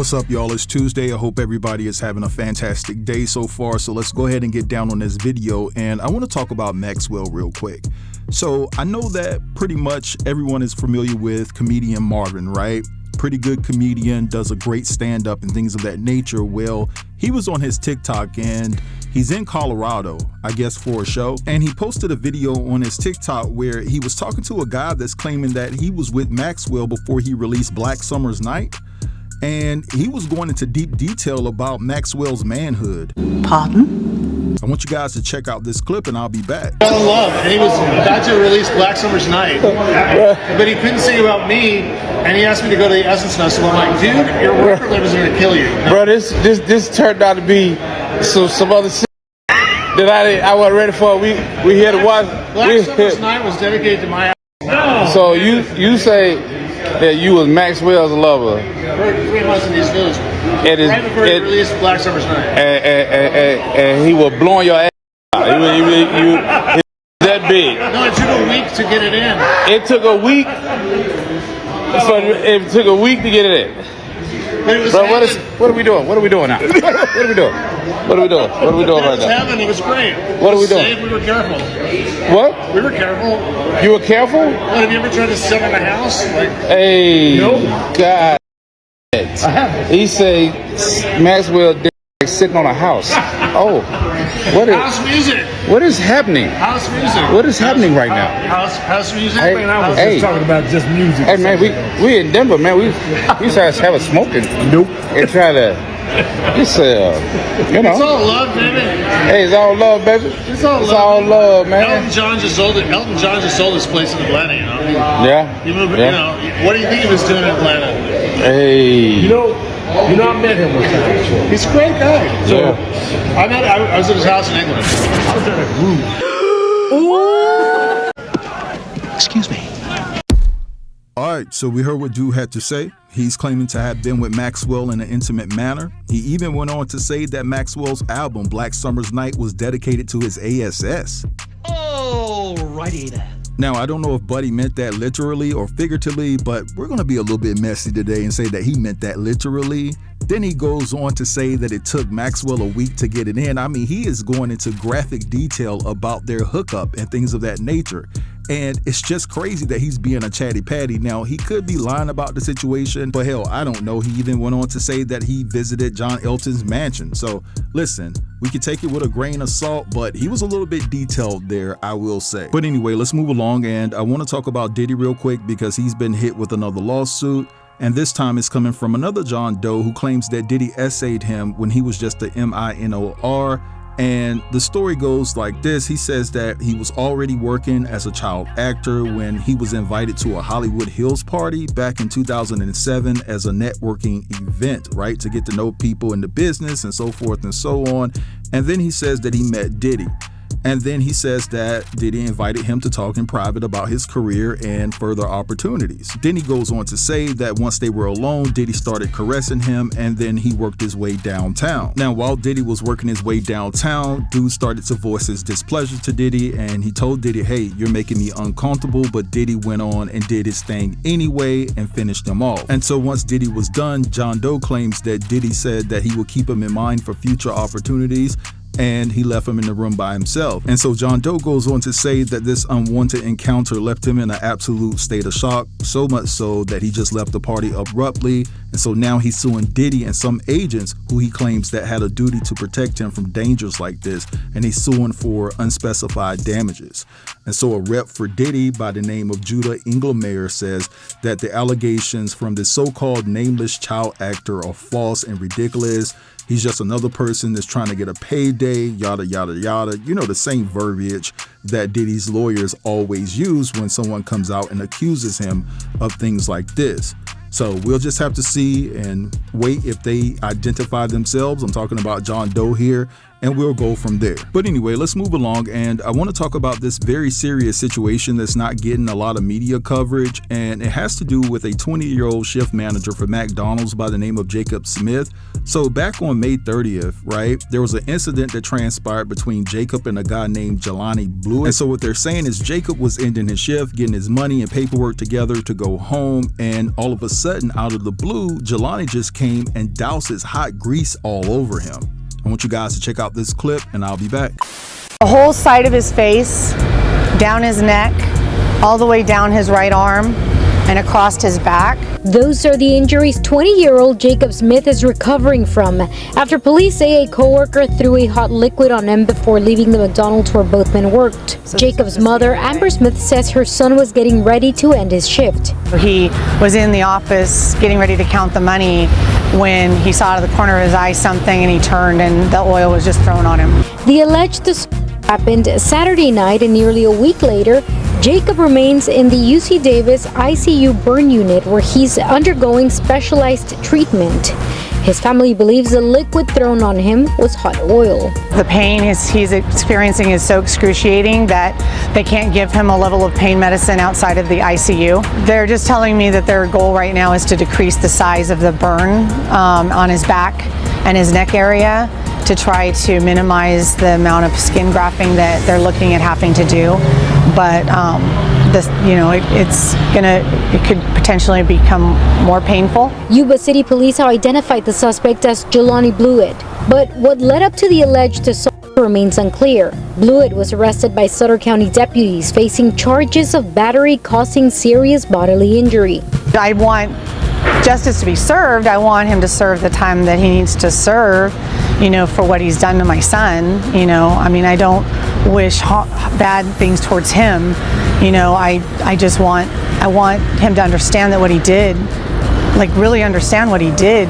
What's up, y'all? It's Tuesday. I hope everybody is having a fantastic day so far. So let's go ahead and get down on this video. And I want to talk about Maxwell real quick. So I know that pretty much everyone is familiar with comedian Marvin, right? Pretty good comedian, does a great stand-up and things of that nature. Well, he was on his TikTok and he's in Colorado, I guess, for a show. And he posted a video on his TikTok where he was talking to a guy that's claiming that he was with Maxwell before he released Black Summer's Night. And he was going into deep detail about Maxwell's manhood. Pardon? I want you guys to check out this clip and I'll be back. Fell in love, and he was about to release Black Summer's Night, but he couldn't sing about me, and he asked me to go to the Essence Festival. I'm like, dude, your record label's gonna kill you. No. Bro, this turned out to be some other shit that I wasn't ready for. We here to watch. Black Summer's Night was dedicated to my. So you say that you was Maxwell's lover. Pretty much in these village. Right before he released Black Summer's Night. And he was blowing your ass out. He was that big. No, it took a week to get it in. It took a week. It took a week to get it in. But it was Bro, what are we doing? What are we doing now? What are we doing? What are we doing? What are we doing right now? It was heaven. It was great. What are we doing? Safe. We were careful. What? We were careful. You were careful? What, have you ever tried to sit in a house? Hey, Nope. God. I haven't. He say Maxwell did like sitting on a house. Oh, House music. what is happening? House music. What is happening right now? House music. Hey, I was hey. just talking about just music. Hey man, we in Denver, man. We try to have a smoking. Nope. And try to just you know. It's all love, baby. Hey, it's all love, baby. It's all love. all love, man. Elton John just sold his place in Atlanta. You know. Yeah. He moved. Yeah. You know. What do you think he was doing in Atlanta? Hey. You know, I met him one time. He's a great guy. So Yeah. I was at his house in England. I was at a group. Excuse me. All right, so we heard what Dude had to say. He's claiming to have been with Maxwell in an intimate manner. He even went on to say that Maxwell's album, Black Summer's Night, was dedicated to his ASS. Alrighty then. Now, I don't know if Buddy meant that literally or figuratively, but we're going to be a little bit messy today and say that he meant that literally. Then he goes on to say that it took Maxwell a week to get it in. I mean, he is going into graphic detail about their hookup and things of that nature. And it's just crazy that he's being a chatty patty. Now, he could be lying about the situation, but hell, I don't know. He even went on to say that he visited John Elton's mansion. So listen, we can take it with a grain of salt, but he was a little bit detailed there, I will say. But anyway, let's move along. And I want to talk about Diddy real quick because he's been hit with another lawsuit. And this time it's coming from another John Doe who claims that Diddy essayed him when he was just a minor. And the story goes like this. He says that he was already working as a child actor when he was invited to a Hollywood Hills party back in 2007 as a networking event, right? To get to know people in the business and so forth and so on. And then he says that he met Diddy. And then he says that Diddy invited him to talk in private about his career and further opportunities. Then he goes on to say that once they were alone, Diddy started caressing him and then he worked his way downtown. Now, while Diddy was working his way downtown, Dude started to voice his displeasure to Diddy and he told Diddy, hey, you're making me uncomfortable, but Diddy went on and did his thing anyway and finished him off. And so once Diddy was done, John Doe claims that Diddy said that he would keep him in mind for future opportunities, and he left him in the room by himself. And so John Doe goes on to say that this unwanted encounter left him in an absolute state of shock, so much so that he just left the party abruptly. And so now he's suing Diddy and some agents who he claims that had a duty to protect him from dangers like this, and he's suing for unspecified damages. And so a rep for Diddy by the name of Judah Engelmeyer says that the allegations from this so-called nameless child actor are false and ridiculous. He's just another person that's trying to get a payday, yada, yada, yada. You know, the same verbiage that Diddy's lawyers always use when someone comes out and accuses him of things like this. So we'll just have to see and wait if they identify themselves. I'm talking about John Doe here and we'll go from there. But anyway, let's move along, and I want to talk about this very serious situation that's not getting a lot of media coverage, and it has to do with a 20-year-old shift manager for McDonald's by the name of Jacob Smith. So back on May 30th, right, there was an incident that transpired between Jacob and a guy named Jelani Blewett. And so what they're saying is Jacob was ending his shift, getting his money and paperwork together to go home, and all of a sudden, out of the blue, Jelani just came and doused his hot grease all over him. I want you guys to check out this clip, and I'll be back. The whole side of his face, down his neck, all the way down his right arm, and across his back. Those are the injuries 20-year-old Jacob Smith is recovering from after police say a co-worker threw a hot liquid on him before leaving the McDonald's where both men worked. Jacob's mother, Amber Smith, says her son was getting ready to end his shift. He was in the office getting ready to count the money when he saw out of the corner of his eye something, and he turned and the oil was just thrown on him. The alleged assault happened Saturday night, and nearly a week later, Jacob remains in the UC Davis ICU burn unit where he's undergoing specialized treatment. His family believes the liquid thrown on him was hot oil. The pain he's experiencing is so excruciating that they can't give him a level of pain medicine outside of the ICU. They're just telling me that their goal right now is to decrease the size of the burn on his back and his neck area to try to minimize the amount of skin grafting that they're looking at having to do. But it could potentially become more painful. Yuba City Police have identified the suspect as Jelani Blewett, but what led up to the alleged assault remains unclear. Blewett was arrested by Sutter County deputies facing charges of battery causing serious bodily injury. I want justice to be served. I want him to serve the time that he needs to serve, for what he's done to my son. I don't wish bad things towards him. I want him to understand that what he did, really understand what he did,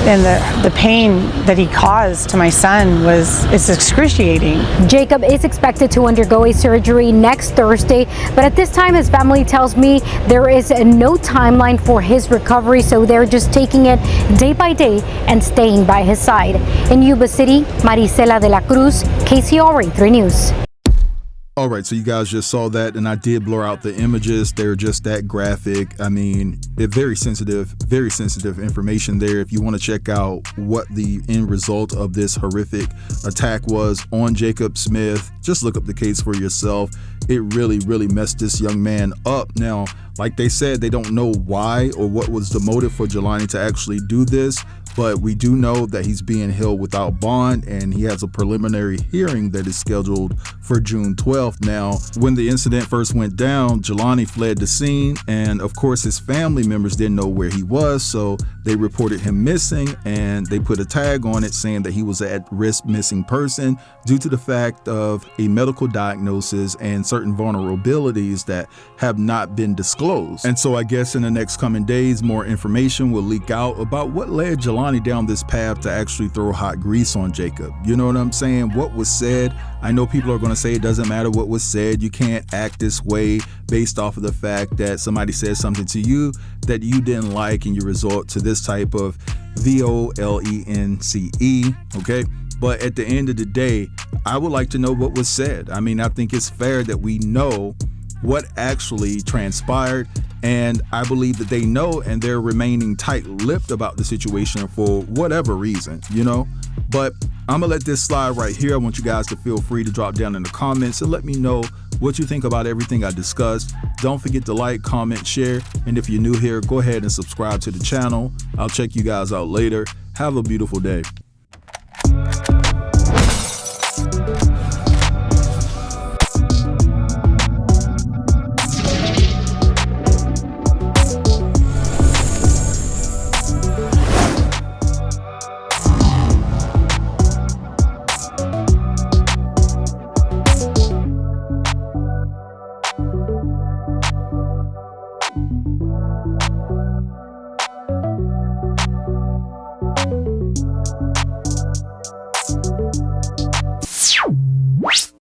and the pain that he caused to my son is excruciating. Jacob is expected to undergo a surgery next Thursday, but at this time his family tells me there is no timeline for his recovery, so they're just taking it day by day and staying by his side. In Yuba City, Marisela de la Cruz, KCRA 3 News. All right, so you guys just saw that, and I did blur out the images. They're just that graphic. I mean, very sensitive information there. If you want to check out what the end result of this horrific attack was on Jacob Smith, just look up the case for yourself. It really, really messed this young man up. Now, like they said, they don't know why or what was the motive for Jelani to actually do this, but we do know that he's being held without bond, and he has a preliminary hearing that is scheduled for June 12th. Now, when the incident first went down, Jelani fled the scene, and of course his family members didn't know where he was, so they reported him missing, and they put a tag on it saying that he was an at-risk missing person due to the fact of a medical diagnosis and certain vulnerabilities that have not been disclosed. And so I guess in the next coming days, more information will leak out about what led Jelani down this path to actually throw hot grease on Jacob. You know what I'm saying? What was said? I know people are going to say it doesn't matter what was said. You can't act this way based off of the fact that somebody said something to you that you didn't like, and you resort to this type of violence, okay? But at the end of the day, I would like to know what was said. I mean, I think it's fair that we know what actually transpired, and I believe that they know, and they're remaining tight-lipped about the situation for whatever reason, But I'm gonna let this slide right here. I want you guys to feel free to drop down in the comments and let me know what you think about everything I discussed. Don't forget to like, comment, share, and if you're new here, go ahead and subscribe to the channel. I'll check you guys out later. Have a beautiful day.